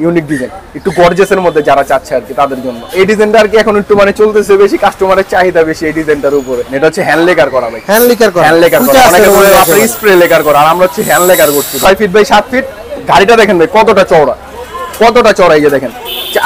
Unique design, একটু গর্জিয়াসের মধ্যে যারা চাচ্ছে আর কি তাদের জন্য এই ডিজাইনটা আর কি এখন একটু মানে চলতেছে বেশি, কাস্টমারের চাহিদা বেশি এই ডিজাইনটার উপরে। এটা হচ্ছে হ্যান্ড লেকার করা ভাই, হ্যান্ড লেকার করা, অনেকে বলে আপনার স্প্রে লেকার করা, আর আমরা হচ্ছে হ্যান্ড লেকার করছি। 6 ফিট বাই 7 ফিট গাড়িটা দেখেন ভাই কতটা চওড়া, কতটা চওড়া। এই যে দেখেন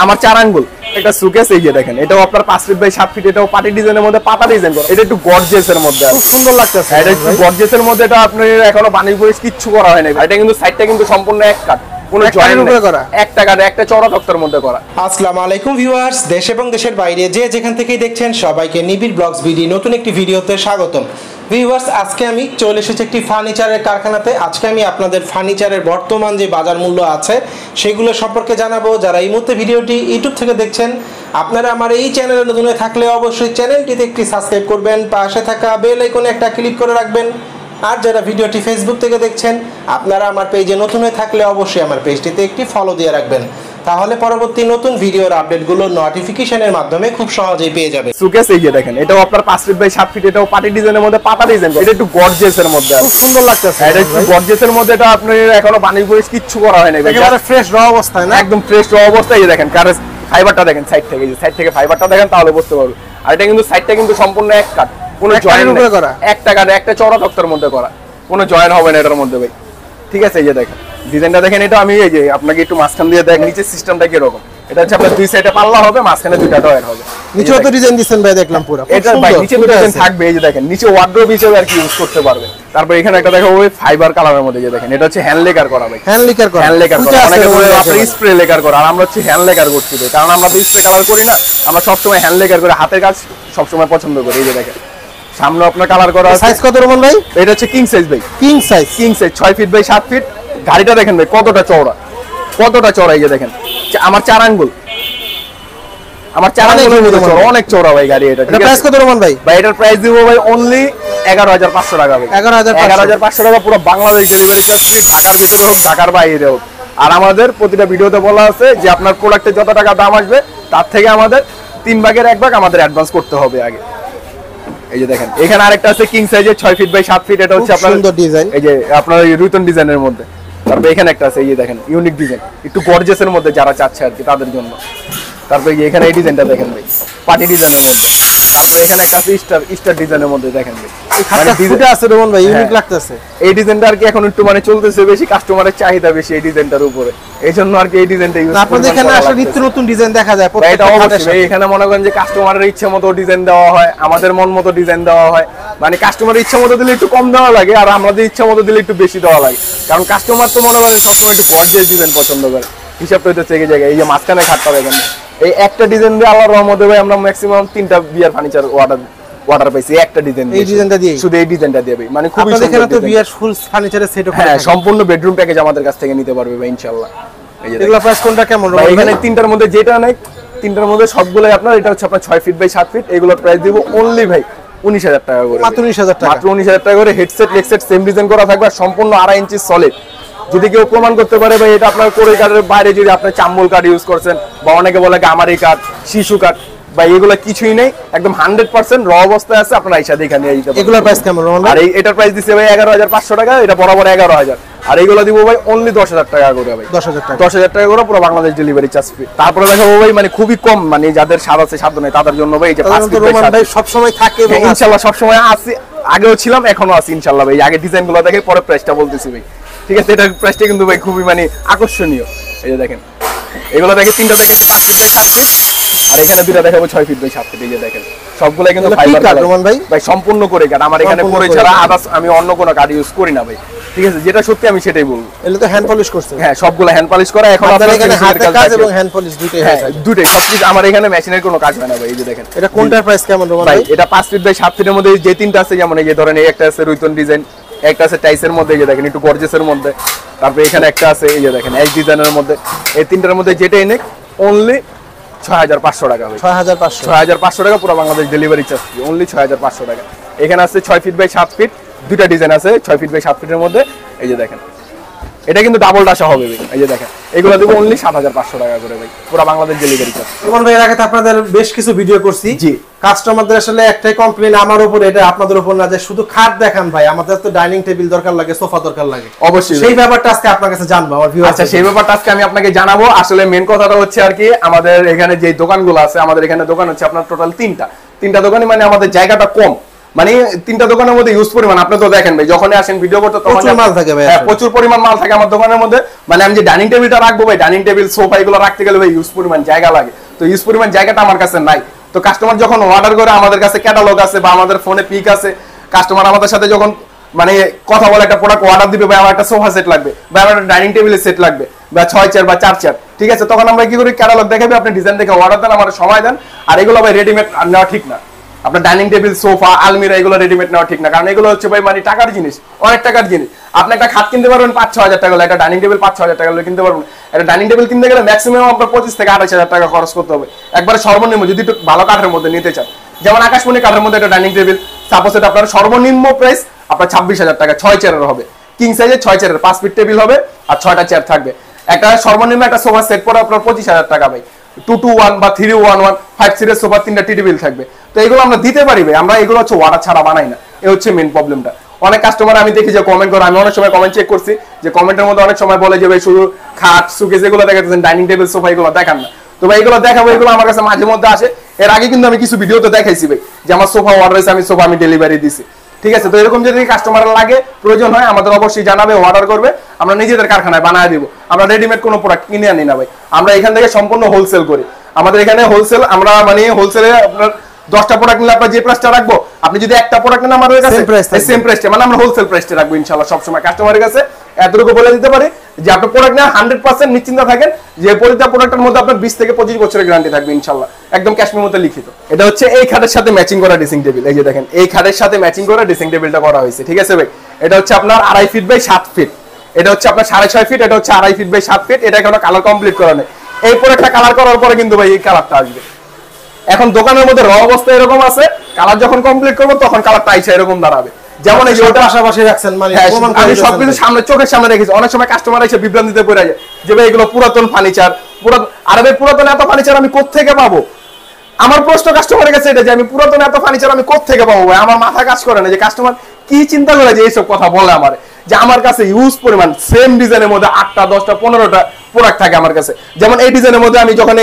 আমার 4 আঙ্গুল একটা সুকেস, এই যে দেখেন এটাও আপনার 5 ফিট বাই 7 ফিট, এটাও পাটি ডিজাইনের মধ্যে পাতা ডিজাইন করা। এটা একটু গর্জিয়াসের মধ্যে, খুব সুন্দর লাগতেছে। এটা একটু গর্জিয়াসের মধ্যে, এটা আপনার এখনো বানিশ বয়স কিচ্ছু করা হয় না। এটা কিন্তু সাইডটা কিন্তু সম্পূর্ণ এক কাট, কোনো জয়েন্ট উপরে করা, একটা কাট একটা চওড়া তক্তার মধ্যে করা। আসসালামু আলাইকুম ভিউয়ার্স, দেশ এবং দেশের বাইরে যে যেখান থেকেই দেখছেন সবাইকে নিবিড় ব্লগস বিডি নতুন একটি ভিডিওতে স্বাগতম। ভিউয়ার্স, আজকে আমি চলে এসেছি একটি ফার্নিচারের কারখানাতে। আজকে আমি আপনাদের ফার্নিচারের বর্তমান যে বাজার মূল্য আছে সেগুলো সম্পর্কে জানাবো। যারা এই মুহূর্তে ভিডিওটি ইউটিউব থেকে দেখছেন, আপনারা আমার এই চ্যানেলে নতুন হয়ে থাকলে অবশ্যই চ্যানেলটিতে একটি সাবস্ক্রাইব করবেন, পাশে থাকা বেল আইকনে একটা ক্লিক করে রাখবেন। আর যারা ভিডিওটি ফেসবুক থেকে দেখছেন, আপনারা আমার পেজে নতুন হয়ে থাকলে অবশ্যই আমার পেজটিতে একটি ফলো দিয়ে রাখবেন, তাহলে পরবর্তী নতুন ভিডিওর আপডেটগুলো নোটিফিকেশনের মাধ্যমে খুব সহজেই পেয়ে যাবে। সুকেস এই যে দেখেন এটাও আপনার 5 ফিট বাই 7 ফিট, এটাও পাটি ডিজাইনের মধ্যে পাতা ডিজাইন করা। এটা একটু গর্জিয়াসের মধ্যে, খুব সুন্দর লাগতেছে। এটা একটু গর্জিয়াসের মধ্যে, এটা আপনার এখনো বানিশ বয়স কিচ্ছু করা হয় না, একেবারে ফ্রেশ র অবস্থায় না, একদম ফ্রেশ র অবস্থায়। এই যে দেখেন কার ফাইবারটা দেখেন সাইড থেকে, এই যে সাইড থেকে ফাইবারটা দেখেন তাহলে বুঝতে পারবেন। আর এটা কিন্তু সাইডটা কিন্তু সম্পূর্ণ এক কাট, কোনো জয়েন্ট উপরে করা, একটা কাট একটা চওড়া তক্তার মধ্যে করা, কোনো জয়েন্ট হবে না এটার মধ্যে ভাই। ঠিক আছে, এই যে দেখেন ডিজাইনটা দেখেন, এটা আমি এই যে আপনাকে একটু মাঝখান দিয়ে দেখ নিচে সিস্টেমটা কি রকম। এটা হচ্ছে আপনার দুই সাইডে পাল্লা হবে, মাঝখানে দুইটা ডয়ার হবে। নিচেও তো ডিজাইন দিবেন ভাই, দেখলাম পুরো এটা ভাই নিচে তো ডিজাইন থাকবে। এই যে দেখেন নিচে ওয়ার্ড্রোব হিসেবে আর কি ইউজ করতে পারবে। তারপর এখানে একটা দেখো ওই ফাইবার কালারের মধ্যে, যে দেখেন এটা হচ্ছে হ্যান্ড লেকার করা ভাই, হ্যান্ড লেকার করা, হ্যান্ড লেকার করা। অনেকে বলে আপনারা স্প্রে লেকার করা, আর আমরা হচ্ছে হ্যান্ড লেকার করছি ভাই, কারণ আমরা তো স্প্রে কালার করি না, আমরা সব সময় হ্যান্ড লেকার করে হাতের কাজ সব সময় পছন্দ করি। এই যে দেখেন সামনে আপনার কালার করা আছে। সাইজ কত রকম ভাই? এটা হচ্ছে কিং সাইজ ভাই, king size 6 feet by 7 feet. গাড়িটা দেখেন ভাই কতটা চওড়া, কতটা চওড়া। এই যে দেখেন আমার 4 আঙ্গুল, আমার 4 আঙ্গুলের মতো চওড়া, অনেক চওড়া ভাই গাড়ি। এটা প্রাইস কত রকম ভাই? ভাই এটার প্রাইস দিব ভাই অনলি 11500 টাকা ভাই, 11500 টাকা পুরো বাংলাদেশ ডেলিভারি চার্জ ফ্রি, ঢাকার ভিতরে হোক ঢাকার বাইরে হোক। আর আমাদের প্রতিটা ভিডিওতে বলা আছে যে আপনার প্রোডাক্টের যত টাকা দাম আসবে তার থেকে আমাদের 3 ভাগের 1 ভাগ আমাদের অ্যাডভান্স করতে হবে আগে। এই যে দেখেন এখানে আরেকটা আছে কিং সাইজের 6 ফিট বাই 7 ফিট, এটা হচ্ছে আপনার সুন্দর ডিজাইন, এই যে আপনার রুতন ডিজাইনের মধ্যে। তারপর এখানে একটা আছে এই যে দেখেন ইউনিক ডিজাইন, একটু গর্জিয়াসের মধ্যে যারা চাচ্ছে আর কি তাদের জন্য। তারপর এখানে এই ডিজাইনটা দেখেন ভাই, পাটি ডিজাইনের মধ্যে। তারপর এখানে একটা আছে স্টার ডিজাইনের মধ্যে দেখেন ভাই, মানে ডিজাইনটা আছে রোমন ভাই, ইউনিক লাগতেছে। এই ডিজাইনটা আর কি এখন একটু মানে চলতেছে বেশি, কাস্টমারের চাহিদা বেশি এই ডিজাইনটার উপরে, এইজন্য আর কি এই ডিজাইনটা ইউজ করি। আপনাদের এখানে আসলে নিত্য নতুন ডিজাইন দেখা যায় প্রত্যেকটা খাটে। এখানে মনে করেন যে কাস্টমারের ইচ্ছা মতো ডিজাইন দেওয়া হয়, আমাদের মন মতো ডিজাইন দেওয়া হয়। মানে কাস্টমারের ইচ্ছা মতো দিলে একটু কম দেওয়া লাগে, আর আমাদের ইচ্ছা মতো দিলে একটু বেশি দেওয়া লাগে, কারণ কাস্টমার তো মনে করেন সবসময় একটু গর্জিয়াস ডিজাইন পছন্দ করে। হিসাবটা হচ্ছে এই জায়গায়, এই যে মাঝখানে খাটটা দেখেন, এই একটা ডিজাইন দিয়ে আল্লাহর রহমতে ভাই আমরা ম্যাক্সিমাম 3টা বিয়ার ফার্নিচার অর্ডার পাইছি একটা ডিজাইন দিয়ে, এই ডিজাইনটা দিয়ে, শুধু এই ডিজাইনটা দিয়ে ভাই। মানে খুবই সুন্দর। এখানে তো বিয়ার ফুল ফার্নিচারের সেটও করে, হ্যাঁ সম্পূর্ণ বেডরুম প্যাকেজ আমাদের কাছ থেকে নিতে পারবে ভাই ইনশাআল্লাহ। এই যে এগুলা প্রাইস কোনটা কেমন ভাই? এখানে 3টার মধ্যে যেটা নাই, 3টার মধ্যে সবগুলাই আপনার, এটা হচ্ছে আপনার 6 ফিট বাই 7 ফিট। এগুলোর প্রাইস দিব অনলি ভাই 19000 টাকা করে, মাত্র 19000 টাকা, মাত্র 19000 টাকা করে। হেডসেট লেগসেট সেম ডিজাইন করা থাকবে, আর সম্পূর্ণ 2.5 ইঞ্চি সলিড। যদি কেউ প্রমাণ করতে পারে ভাই এটা আপনার কোরে কাঠের বাইরে যদি আপনি চাম্বল কাঠ ইউজ করছেন, বা অনেকে বলে গামারি কাঠ, শিশু কাঠ, ভাই এগুলা কিছুই নেই, একদম 100% র অবস্থায় আছে। আপনারা আইসা দেখে নিয়ে যেতে পারেন। এগুলোর প্রাইস কেমন? আর এটার প্রাইস দিছে ভাই 11500 টাকা, এটা বরাবর 11000। আর এইগুলো দিব ভাই অনলি 10000 টাকা করে ভাই, 10000 টাকা করে পুরো বাংলাদেশ ডেলিভারি চার্জ ফ্রি। তারপরে দেখাবো ভাই মানে খুবই কম, মানে যাদের স্বাদ আছে সাধ্য নাই তাদের জন্য ভাই, এই যে 5 ফিট ভাই সব সময় থাকে এবং ইনশাআল্লাহ সব সময় আছে, আগেও ছিলাম এখনো আছি ইনশাআল্লাহ ভাই। আগে ডিজাইনগুলো দেখে পরে প্রাইসটা বলতেছি ভাই, ঠিক আছে? এটার প্রাইসটা কিন্তু ভাই খুবই মানে আকর্ষণীয়। এই যে দেখেন এগুলো দেখে 3টা দেখেছি 5 ফিট বাই 7 ফিট, আর এখানে 2টা দেখাবো 6 ফিট বাই 7 ফিট। এই যে দেখেন সবগুলাই কিন্তু ফাইবার কাঠ রোমান ভাই, ভাই সম্পূর্ণ করে কাঠ। আমার এখানে করে ছাড়া আদার্স আমি অন্য কোনো কাঠ ইউজ করি না ভাই, ঠিক আছে? যেটা সত্যি আমি সেটাই বলবো। এগুলো তো হ্যান্ড পলিশ করছে, হ্যাঁ সবগুলা হ্যান্ড পলিশ করা। এখন আপনাদের এখানে হাতের কাজ এবং হ্যান্ড পলিশ দুটোই হয়, দুটোই সবকিছু। আমার এখানে মেশিনের কোনো কাজ হয় না ভাই। এই যে দেখেন এটা কোনটার প্রাইস কেমন রোমান ভাই? এটা 5 ফিট বাই 7 ফিটের মধ্যে যে 3টা আছে, যেমন এই যে ধরেন এই একটা আছে রুইতন ডিজাইন, একটা আছে টাইসের মধ্যে, এই যে দেখেন একটু গর্জিয়াসের মধ্যে। তারপর এখানে একটা আছে এই যে দেখেন এস ডিজাইনের মধ্যে। এই 3টার মধ্যে যেটাই নেক অনলি 6500 টাকা ভাই, 6500 টাকা পুরো Bangladesh delivery charge free, only 6500 টাকা। এখানে আছে 6 ফিট বাই 7 ফিট, 2টা ডিজাইন আছে 6 ফিট বাই 7 ফিটের মধ্যে। এই যে দেখেন এটা কিন্তু ডাবল ডাসা হবে ভাই। এই যে দেখেন এগুলো দেবো অনলি 7500 টাকা করে ভাই, পুরো বাংলাদেশ ডেলিভারি চার্জ। রোমান ভাই, এর আগে তো আপনাদের বেশ কিছু ভিডিও করছি। জি, কাস্টমারদের আসলে একটাই কমপ্লেইন আমার উপর, এটা আপনাদের উপর না, যে শুধু খাট দেখান ভাই, আমাদের তো ডাইনিং টেবিল দরকার লাগে, সোফা দরকার লাগে। অবশ্যই সেই ব্যাপারটা আজকে আপনার কাছে জানবো আমার ভিউয়ার। আচ্ছা, সেই ব্যাপারটা আজকে আমি আপনাকে জানাবো। আসলে মেন কথাটা হচ্ছে আর কি, আমাদের এখানে যে দোকানগুলো আছে, আমাদের এখানে দোকান হচ্ছে আপনার টোটাল তিনটা দোকানে, মানে আমাদের জায়গাটা কম, মানে তিনটা দোকানের মধ্যে ইউজ পরিমাণ আপনি তো দেখেন ভাই, যখনই আসেন ভিডিও করতে তখন প্রচুর মাল থাকে ভাই। প্রচুর পরিমাণ মাল থাকে আমার দোকানের মধ্যে। মানে আমি যে ডাইনিং টেবিলটা রাখবো ভাই, ডাইনিং টেবিল সোফা এগুলো রাখতে গেলে ভাই ইউজ পরিমাণ জায়গা লাগে, তো ইউজ পরিমাণ জায়গাটা আমার কাছে নাই। তো কাস্টমার যখন অর্ডার করে, আমাদের কাছে ক্যাটালগ আছে বা আমাদের ফোনে পিক আছে, কাস্টমার আমাদের সাথে যখন মানে কথা বলে একটা প্রোডাক্ট অর্ডার দিবে, ভাই আমার একটা সোফা সেট লাগবে, বা আমার একটা ডাইনিং টেবিলের সেট লাগবে, বা 6 চেয়ার বা 4 চেয়ার, ঠিক আছে, তখন আমরা কি করি, ক্যাটালগ দেখাবে, আপনি ডিজাইন দেখে অর্ডার দেন, আমার সময় দেন। আর এগুলো ভাই রেডিমেড নেওয়া ঠিক না। আপনার ডাইনিং টেবিল সোফা আলমিরা এগুলো রেডিমেড নেওয়া ঠিক না, কারণ এগুলো হচ্ছে ভাই মানে টাকার জিনিস, অনেক টাকার জিনিস। আপনি একটা খাট কিনতে পারবেন 5-6 হাজার টাকা, একটা ডাইনিং টেবিল 5-6 হাজার টাকা কিনতে পারবেন। একটা ডাইনিং টেবিল কিনতে গেলে ম্যাক্সিমাম আপনার 25 থেকে 28 হাজার টাকা খরচ করতে হবে একবারে সর্বনিম্ন, যদি একটু ভালো কাঠের মধ্যে নিতে চান। যেমন আকাশমণি কাঠের মধ্যে একটা ডাইনিং টেবিল সাপোজ এটা আপনার সর্বনিম্ন প্রাইস আপনার 26 হাজার টাকা, 6 চেয়ারের হবে, কিং সাইজের 6 চেয়ারের 5 ফিট টেবিল হবে আর 6টা চেয়ার থাকবে। একটা সর্বনিম্ন একটা সোফা সেট পরে আপনার 25 হাজার টাকা ভাই, 221 বা 311 5 সিরিজ সোফা 3টা টি টেবিল থাকবে। তো এগুলো আমরা দিতে পারি ভাই, আমরা এগুলো হচ্ছে অর্ডার ছাড়া বানাই না, এই হচ্ছে মেন প্রবলেমটা। অনেক কাস্টমার আমি দেখি যে কমেন্ট করে, আমি অনেক সময় কমেন্ট চেক করছি যে কমেন্টের মধ্যে অনেক সময় বলে যে ভাই শুধু খাট সুকেস এগুলো দেখাচ্ছেন, ডাইনিং টেবিল সোফা এগুলো দেখান না। তো ভাই এগুলো দেখাবো, এগুলো আমার কাছে মাঝে মধ্যে আসে। এর আগে কিন্তু আমি কিছু ভিডিওতে দেখাইছি ভাই যে আমার সোফা অর্ডার হয়েছে, আমি সোফা আমি ডেলিভারি দিছি, ঠিক আছে। তো এরকম যদি কাস্টমার লাগে প্রয়োজন হয় আমাদের অবশ্যই জানাবে, অর্ডার করবে, আমরা নিজেদের কারখানায় বানায় দিব। আমরা রেডিমেড কোনো প্রোডাক্ট কিনে আনি না ভাই, আমরা এখান থেকে সম্পূর্ণ হোলসেল করি। আমাদের এখানে হোলসেল, আমরা মানে হোলসেলে আপনার 10টা প্রোডাক্ট নিলে আপনার যে প্রাইসটা রাখবো, আপনি যদি একটা প্রোডাক্ট নেন আমাদের কাছে সেম প্রাইসটা, মানে আমরা হোলসেল প্রাইসটা রাখবো ইনশাআল্লাহ সব সময়। কাস্টমারের কাছে এতটুকু বলে দিতে পারি যে আপনি প্রোডাক্ট নেন 100% নিশ্চিন্ত থাকেন যে প্রতিটা প্রোডাক্টের মধ্যে আপনার 20 থেকে 25 বছরের গ্যারান্টি থাকবে ইনশাআল্লাহ, একদম ক্যাশমের মধ্যে লিখিত। এটা হচ্ছে এই খাটের সাথে ম্যাচিং করা ড্রেসিং টেবিল, এই যে দেখেন এই খাটের সাথে ম্যাচিং করা ড্রেসিং টেবিলটা করা হয়েছে, ঠিক আছে ভাই। এটা হচ্ছে আপনার 2.5 ফিট বাই 7 ফিট, এটা হচ্ছে আপনার 6.5 ফিট, এটা হচ্ছে 2.5 ফিট বাই 7 ফিট। এটা এখনো কালার কমপ্লিট করা নেই, এই প্রোডাক্টটা কালার করার পরে কিন্তু ভাই এই কালারটা আসবে। এখন দোকানের মধ্যে র অবস্থা এরকম আছে, কালার যখন কমপ্লিট করব তখন কালারটা আইসা এরকম দাঁড়াবে। যেমন এই যে ওটা পাশাপাশি রাখছেন, মানে আমি সবকিছু সামনে চোখের সামনে রেখেছি। অনেক সময় কাস্টমার এসে বিভ্রান্তিতে পড়ে যায় যে ভাই এগুলো পুরাতন ফার্নিচার, আরে ভাই পুরাতন এত ফার্নিচার আমি কোত্থেকে পাবো? আমার প্রশ্ন কাস্টমারের কাছে এটা যে আমি পুরাতন এত ফার্নিচার আমি কোত্থেকে পাবো ভাই? আমার মাথা কাজ করে না যে কাস্টমার কি চিন্তা করে যে এইসব কথা বলে আমার, যে আমার কাছে ইউজ পরিমাণ সেম ডিজাইনের মধ্যে 8টা 10টা 15টা প্রোডাক্ট থাকে আমার কাছে। যেমন এই ডিজাইনের মধ্যে আমি যখন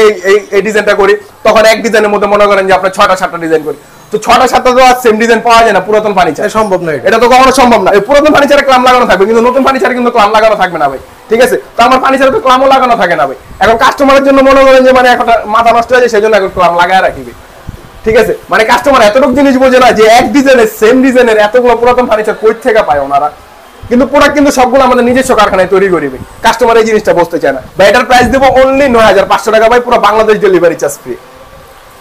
এই ডিজাইনটা করি তখন এক ডিজাইনের মধ্যে মনে করেন যে আপনার 6টা 7টা ডিজাইন করি, তো 6টা 7টা তো আর সেম ডিজাইন পাওয়া যায় না পুরাতন ফার্নিচার, সম্ভব না, এটা তো কখনো সম্ভব না। এই পুরাতন ফার্নিচারে ক্লাম লাগানো থাকবে কিন্তু নতুন ফার্নিচারে কিন্তু ক্লাম লাগানো থাকবে না ভাই, ঠিক আছে। তো আমার ফার্নিচারে তো ক্লামও লাগানো থাকে না ভাই। এখন কাস্টমারের জন্য মনে করেন যে মানে একটা মাথা নষ্ট হয়ে যায়, সেজন্য এখন ক্লাম লাগায় রাখিবে, ঠিক আছে। মানে কাস্টমার এতটুকু জিনিস বোঝে না যে এক ডিজাইনের সেম ডিজাইনের এতগুলো পুরাতন ফার্নিচার কই থেকে পায় ওনারা, কিন্তু প্রোডাক্ট কিন্তু সবগুলো আমাদের নিজস্ব কারখানায় তৈরি করিবে। কাস্টমার এই জিনিসটা বুঝতে চায় না ভাই। এটার প্রাইস দেবো অনলি 9500 টাকা ভাই, পুরো বাংলাদেশ ডেলিভারি চার্জ ফ্রি।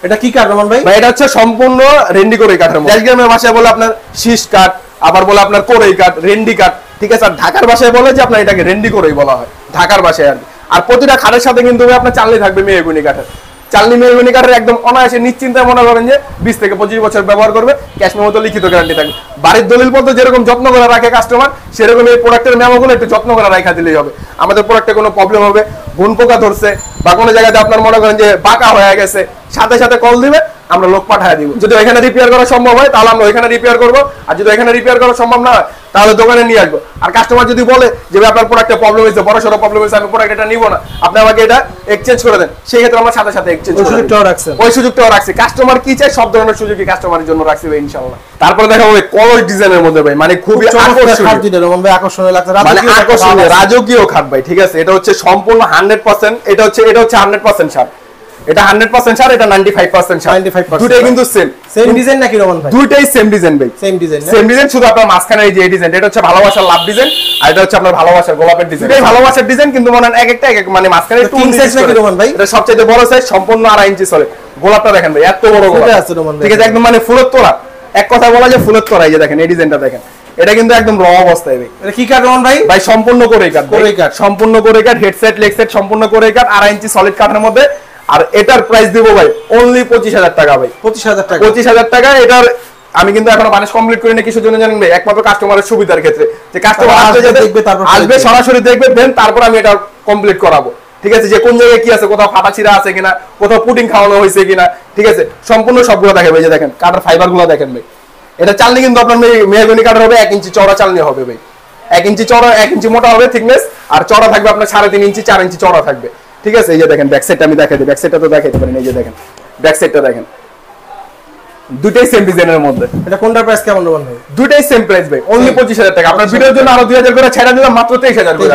এটা কি কাঠ রমান ভাই? এটা হচ্ছে সম্পূর্ণ রেন্ডি কোরই কাঠের মধ্যে। গ্রামের ভাষায় বলে আপনার শীষ কাঠ, আবার বলে আপনার কোরই কাঠ, রেন্ডি কাঠ, ঠিক আছে। আর ঢাকার ভাষায় বলে যে আপনার এটাকে রেন্ডি কোরই বলা হয় ঢাকার ভাষায় আর কি। আর প্রতিটা খাটের সাথে কিন্তু আপনার চালনি থাকবে মেহগনি কাঠের, চালনি মেহগনি কাঠের, একদম অনায়াসে নিশ্চিন্তায় মনে করেন যে 20 থেকে 25 বছর ব্যবহার করবে, ক্যাশমের মতো লিখিত গ্যারান্টি থাকবে। বাড়ির দলিল পত্র যেরকম যত্ন করে রাখে কাস্টমার, সেরকম এই প্রোডাক্টের মেমোগুলো একটু যত্ন করে রাখা দিলেই হবে। আমাদের প্রোডাক্টে কোনো প্রবলেম হবে, ঘুন পোকা ধরছে বা কোনো জায়গাতে আপনার মনে করেন যে বাঁকা হয়ে গেছে, সাথে সাথে কল দিবে, আমরা লোক পাঠিয়ে দিব। যদি এখানে রিপেয়ার করা সম্ভব হয় তাহলে আমরা ওইখানে রিপেয়ার করবো, আর যদি এখানে রিপেয়ার করা সম্ভব না হয় তাহলে দোকানে নিয়ে আসবো। আর কাস্টমার যদি বলে যে আপনার প্রোডাক্টে প্রবলেম হয়েছে, বড় সড়ো প্রবলেম হয়েছে, আমি প্রোডাক্ট এটা নিবো না, আপনি আমাকে এটা এক্সচেঞ্জ করে দেন, সেই ক্ষেত্রে আমরা সাথে সাথে এক্সচেঞ্জ ওই সুযোগটাও রাখছি। কাস্টমার কি চাই সব ধরনের সুযোগই কাস্টমারের জন্য রাখছি ভাই ইনশাআল্লাহ। তারপরে দেখাবো কলস ডিজাইনের মধ্যে ভাই, মানে খুবই আকর্ষণীয় লাগছে, মানে আকর্ষণীয় রাজকীয় খাট ভাই, ঠিক আছে। এটা হচ্ছে সম্পূর্ণ 100%, এটা হচ্ছে 100% শার্ট, এটা 100% শার্ট, এটা 95% শার্ট, 95%। দুটোই কিন্তু সেম ডিজাইন নাকি রমান ভাই? দুটোই সেম ডিজাইন ভাই, সেম ডিজাইন, শুধু আপনার মাঝখানে এই যে ডিজাইন, এটা হচ্ছে ভালোবাসার লাভ ডিজাইন, আর এটা হচ্ছে আপনার ভালোবাসার গোলাপের ডিজাইন। এটাই ভালোবাসার ডিজাইন, কিন্তু মনে এক একটা এক মানে মাঝখানে কিং সাইজ নাকি রমান ভাই? এটা সবচেয়ে বড় সাইজ, সম্পূর্ণ 2.5 ইঞ্চি চলে। গোলাপটা দেখেন ভাই, এত বড় গোলাপ আছে রমান ভাই, ঠিক আছে, একদম মানে ফুলের তোড়া, এক কথা বলা যায় ফুলের তোড়া। এই যে দেখেন এই ডিজাইনটা দেখেন, এটা কিন্তু একদম র অবস্থায় ভাই। এটা কি কাঠ রমান ভাই? ভাই সম্পূর্ণ কোরই কাঠ, সম্পূর্ণ কোরই কাঠ, হেডসেট লেগ সেট সম্পূর্ণ কোরই কাঠ, 2.5 ইঞ্চি সলিড কাঠের মধ্যে। আর এটার প্রাইস দিব ভাই অনলি 25,000 টাকা ভাই, 25,000 টাকা। এটার আমি কিন্তু এখনো বানিশ কমপ্লিট করি না, কিসের জন্য জানেন ভাই? একমাত্র কাস্টমারের সুবিধার ক্ষেত্রে, যে কাস্টমার আসবে সরাসরি দেখবে, দেন তারপর আমি এটা কমপ্লিট করাবো। ঠিক আছে, যে কোন জায়গায় কি আছে, কোথাও ফাটা ছিঁড়া আছে কিনা, কোথাও পুটিং খাওয়ানো হয়েছে কিনা, ঠিক আছে, সম্পূর্ণ সবগুলো দেখে ভাই। যে দেখেন কাটার ফাইবার গুলো দেখেন ভাই, এটা চালনি কিন্তু আপনার মেহগনি কাটার হবে 1 ইঞ্চি চওড়া চালনি হবে ভাই, 1 ইঞ্চি চওড়া 1 ইঞ্চি মোটা হবে থিকনেস, আর চওড়া থাকবে আপনার 3.5 ইঞ্চি 4 ইঞ্চি চওড়া থাকবে। ঠিক আছে, এই যে দেখেন ব্যাক সাইডটা আমি দেখাই দিই, ব্যাক সাইডটা তো দেখাইতে পারেন, এই যে দেখেন ব্যাক সাইডটা দেখেন, দুটাই সেম ডিজাইনের মধ্যে। এটা কোনটার প্রাইস কেমন বলবেন ভাই? দুটাই সেম প্রাইস ভাই, অনলি 25,000 টাকা। আপনার ভিডিওর জন্য আরো 2000 করে ছেড়ে দিলাম, মাত্র 23,000 করে,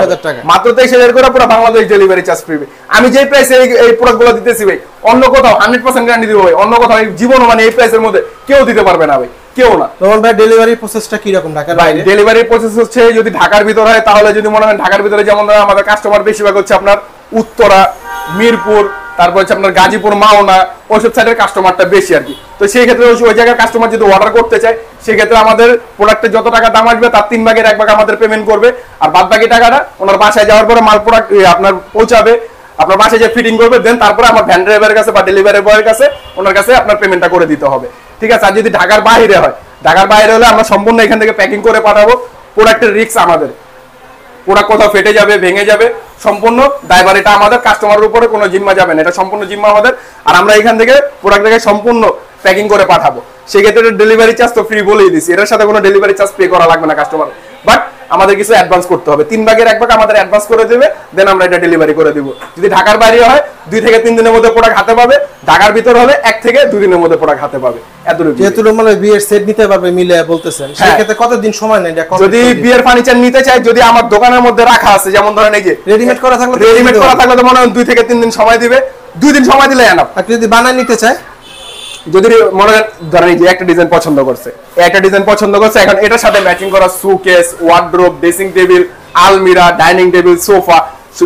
মাত্র 23,000 করে পুরো বাংলাদেশ ডেলিভারি চার্জ ফ্রি। আমি যেই প্রাইসে এই প্রোডাক্টগুলো দিতেছি ভাই, অন্য কোথাও 100% গ্যারান্টি দিব ভাই, অন্য কোথাও এই জীবনও মানে এই প্রাইসের মধ্যে কেউ দিতে পারবে না ভাই, কেউ না। তখন ভাই ডেলিভারি প্রসেসটা কি রকম ঢাকার বাইরে? ডেলিভারি প্রসেস হচ্ছে যদি ঢাকার ভিতর হয়, তাহলে যদি মনে হয় ঢাকার ভিতরে, যেমন আমাদের কাস্টমার বেশিরভাগ হচ্ছে আপনার উত্তরা, মিরপুর, তারপর হচ্ছে আপনার গাজীপুর, মাওনা, ওইসব সাইডের কাস্টমারটা বেশি আর কি। তো সেই ক্ষেত্রে ওই জায়গার কাস্টমার যদি অর্ডার করতে চায়, সেই ক্ষেত্রে আমাদের প্রোডাক্টের যত টাকা দাম আসবে তার 3 ভাগের 1 ভাগ আমাদের পেমেন্ট করবে, আর বাদ বাকি টাকাটা ওনার বাসায় যাওয়ার পরে মাল প্রোডাক্ট আপনার পৌঁছাবে, আপনার বাসায় যে ফিটিং করবে, দেন তারপরে আমার ভ্যান ড্রাইভারের কাছে বা ডেলিভারি বয়ের কাছে ওনার কাছে আপনার পেমেন্টটা করে দিতে হবে। ঠিক আছে, আর যদি ঢাকার বাইরে হয়, ঢাকার বাইরে হলে আমরা সম্পূর্ণ এখান থেকে প্যাকিং করে পাঠাবো, প্রোডাক্টের রিস্ক আমাদের, প্রোডাক্ট কোথাও ফেটে যাবে, ভেঙে যাবে, সম্পূর্ণ দায়ভার এটা আমাদের, কাস্টমারের উপরে কোনো জিম্মা যাবে না, এটা সম্পূর্ণ জিম্মা আমাদের। আর আমরা এখান থেকে প্রোডাক্টটাকে সম্পূর্ণ প্যাকিং করে পাঠাবো, সেক্ষেত্রে ডেলিভারি চার্জ তো ফ্রি বলেই দিছি, এটার সাথে কোনো ডেলিভারি চার্জ পে করা লাগবে না কাস্টমার, বাট আমাদের কিছু অ্যাডভান্স করতে হবে, 3 ভাগের 1 ভাগ আমাদের অ্যাডভান্স করে দেবে, দেন আমরা এটা ডেলিভারি করে দিব। যদি ঢাকার বাইরে হয় 2 থেকে 3 দিনের মধ্যে প্রোডাক্ট হাতে পাবে, ঢাকার ভিতর হলে 1 থেকে 2 দিনের মধ্যে প্রোডাক্ট হাতে পাবে। এতটুকু যেহেতু মানে বিয়ের সেট নিতে পারবে মিলে বলতেছেন, সেই ক্ষেত্রে কতদিন সময় নেয়? যদি বিয়ের ফার্নিচার নিতে চাই, যদি আমার দোকানের মধ্যে রাখা আছে, যেমন ধরেন এই যে রেডিমেড করা থাকলে, তো মনে হয় 2 থেকে 3 দিন সময় দিবে, 2 দিন সময় দিলে এনাফ। আর যদি বানায় নিতে চায়, যদি মনে ধরেন এই যে একটা ডিজাইন পছন্দ করছে, এখন এটার সাথে ম্যাচিং করা সুকেস, ওয়ার্ড্রোব, ড্রেসিং টেবিল, আলমিরা, ডাইনিং টেবিল, সোফা,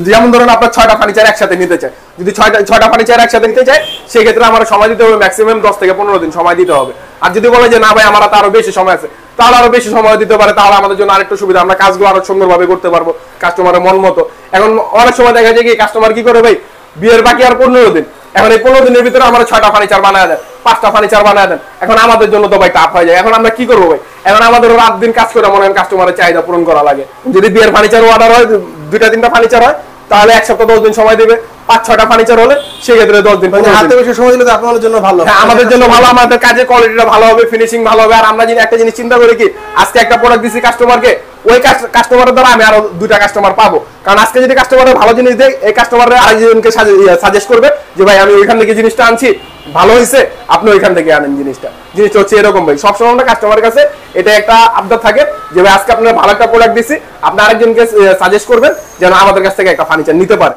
যেমন ধরুন আপনার 6টা ফার্নিচার একসাথে নিতে চায়, যদি 6টা ফার্নিচার একসাথে নিতে চায়, সেই ক্ষেত্রে আমার সময় দিতে হবে ম্যাক্সিমাম 10 থেকে 15 দিন সময় দিতে হবে। আর যদি বলে যে না ভাই আমার আরো বেশি সময় আছে, তাহলে আরো বেশি সময় দিতে পারে, তাহলে আমাদের জন্য আরেকটু সুবিধা, আমরা কাজগুলো আরো সুন্দরভাবে করতে পারবো কাস্টমারের মন মতো। এখন অনেক সময় দেখা যায় কি কাস্টমার কি করে ভাই, বিয়ের বাকি আর 15 দিন, এখন এই 15 দিনের ভিতরে আমরা 6টা ফার্নিচার বানায় দেন, 5টা ফার্নিচার বানায় দেন, এখন আমাদের জন্য তো ভাই টাফ হয়ে যায়। এখন আমরা কি করবো ভাই, এখন আমাদের রাত দিন কাজ করে মনে হয় কাস্টমারের চাহিদা পূরণ করা লাগে। যদি বিয়ের ফার্নিচার অর্ডার হয়, 2-3টা ফার্নিচার হয়, তাহলে 1 সপ্তাহ 10 দিন সময় দিবে, 5-6টা ফার্নিচার হলে সেক্ষেত্রে 10 দিন। হাতে বেশি সময় দিলে তো আপনাদের জন্য ভালো। হ্যাঁ, আমাদের জন্য ভালো, আমাদের কাজের কোয়ালিটিটা ভালো হবে, ফিনিশিং ভালো হবে। আর আমরা যদি একটা জিনিস চিন্তা করি কি, আজকে একটা প্রোডাক্ট দিছি কাস্টমারকে, ওই কাস্টমারের দ্বারা আমি আরো 2টা কাস্টমার পাবো, কারণ আজকে যদি কাস্টমারের ভালো জিনিস দেয়, এই কাস্টমাররা আরেকজনকে সাজেস্ট করবে যে ভাই আমি ওইখান থেকে জিনিসটা আনছি, ভালো হয়েছে, আপনি ওইখান থেকে আনেন জিনিসটা হচ্ছে এরকম ভাই। সবসময় আমরা কাস্টমারের কাছে এটা একটা আবদার থাকে যে ভাই আজকে আপনার ভালো একটা প্রোডাক্ট দিছি, আপনি আরেকজনকে সাজেস্ট করবেন যেন আমাদের কাছ থেকে একটা ফার্নিচার নিতে পারে।